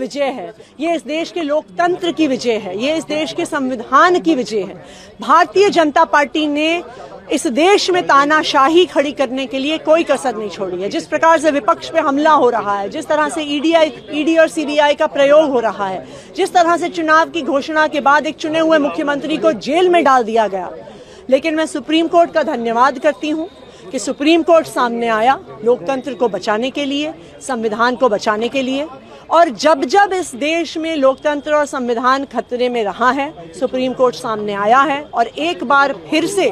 विजय है, ये इस देश के लोकतंत्र की विजय है, ये इस देश के संविधान की विजय है। भारतीय जनता पार्टी ने इस देश में तानाशाही खड़ी करने के लिए कोई कसर नहीं छोड़ी है। जिस प्रकार से विपक्ष पे हमला हो रहा है, जिस तरह से ईडी और सीबीआई का प्रयोग हो रहा है, जिस तरह से चुनाव की घोषणा के बाद एक चुने हुए मुख्यमंत्री को जेल में डाल दिया गया, लेकिन मैं सुप्रीम कोर्ट का धन्यवाद करती हूं कि सुप्रीम कोर्ट सामने आया लोकतंत्र को बचाने के लिए, संविधान को बचाने के लिए। और जब जब इस देश में लोकतंत्र और संविधान खतरे में रहा है, सुप्रीम कोर्ट सामने आया है और एक बार फिर से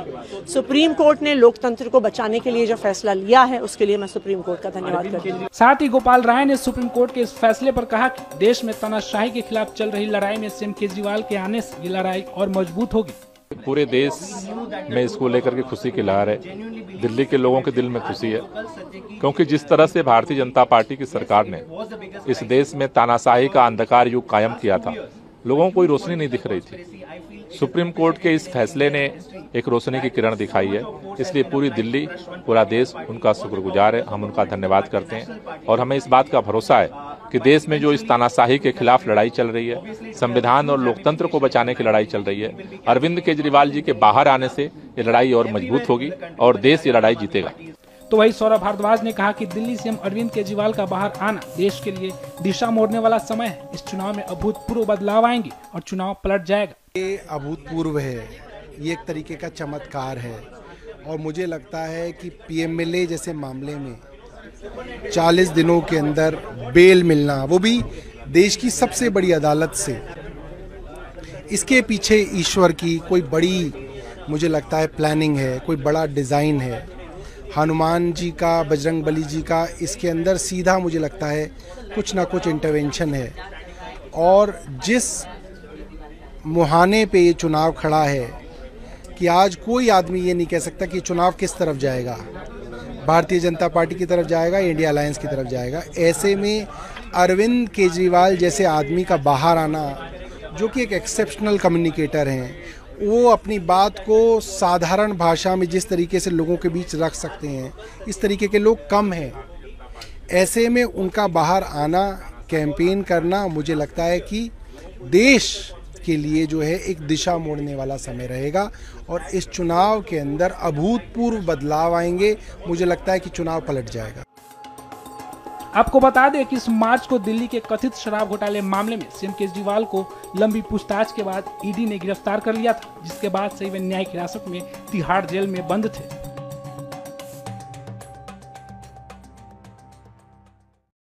सुप्रीम कोर्ट ने लोकतंत्र को बचाने के लिए जो फैसला लिया है, उसके लिए मैं सुप्रीम कोर्ट का धन्यवाद करती हूँ। साथ ही गोपाल राय ने सुप्रीम कोर्ट के इस फैसले पर कहा कि देश में तानाशाही के खिलाफ चल रही लड़ाई में सीएम केजरीवाल के आने से ये लड़ाई और मजबूत होगी। पूरे देश में इसको लेकर के खुशी की लहर है, दिल्ली के लोगों के दिल में खुशी है, क्योंकि जिस तरह से भारतीय जनता पार्टी की सरकार ने इस देश में तानाशाही का अंधकार युग कायम किया था, लोगों को कोई रोशनी नहीं दिख रही थी। सुप्रीम कोर्ट के इस फैसले ने एक रोशनी की किरण दिखाई है, इसलिए पूरी दिल्ली, पूरा देश उनका शुक्रगुजार है। हम उनका धन्यवाद करते हैं और हमें इस बात का भरोसा है कि देश में जो इस तानाशाही के खिलाफ लड़ाई चल रही है, संविधान और लोकतंत्र को बचाने की लड़ाई चल रही है, अरविंद केजरीवाल जी के बाहर आने से ये लड़ाई और मजबूत होगी और देश ये लड़ाई जीतेगा। तो वही सौरभ भारद्वाज ने कहा कि दिल्ली सीएम अरविंद केजरीवाल का बाहर आना देश के लिए दिशा मोड़ने वाला समय है। इस चुनाव में अभूतपूर्व बदलाव आएंगे और चुनाव पलट जाएगा। ये अभूतपूर्व है, ये एक तरीके का चमत्कार है और मुझे लगता है कि पीएमएलए जैसे मामले में 40 दिनों के अंदर बेल मिलना, वो भी देश की सबसे बड़ी अदालत से, इसके पीछे ईश्वर की कोई बड़ी, मुझे लगता है, प्लानिंग है, कोई बड़ा डिज़ाइन है। हनुमान जी का, बजरंग बली जी का इसके अंदर सीधा मुझे लगता है कुछ ना कुछ इंटरवेंशन है। और जिस मुहाने पे ये चुनाव खड़ा है कि आज कोई आदमी ये नहीं कह सकता कि चुनाव किस तरफ जाएगा, भारतीय जनता पार्टी की तरफ जाएगा, इंडिया अलायंस की तरफ जाएगा। ऐसे में अरविंद केजरीवाल जैसे आदमी का बाहर आना, जो कि एक एक्सेप्शनल कम्युनिकेटर हैं, वो अपनी बात को साधारण भाषा में जिस तरीके से लोगों के बीच रख सकते हैं, इस तरीके के लोग कम हैं। ऐसे में उनका बाहर आना, कैंपेन करना, मुझे लगता है कि देश के लिए जो है एक दिशा मोड़ने वाला समय रहेगा और इस चुनाव के अंदर अभूतपूर्व बदलाव आएंगे। मुझे लगता है कि चुनाव पलट जाएगा। आपको बता दें कि इस मार्च को दिल्ली के कथित शराब घोटाले मामले में सीएम केजरीवाल को लंबी पूछताछ के बाद ईडी ने गिरफ्तार कर लिया था, जिसके बाद से वे न्यायिक हिरासत में तिहाड़ जेल में बंद थे।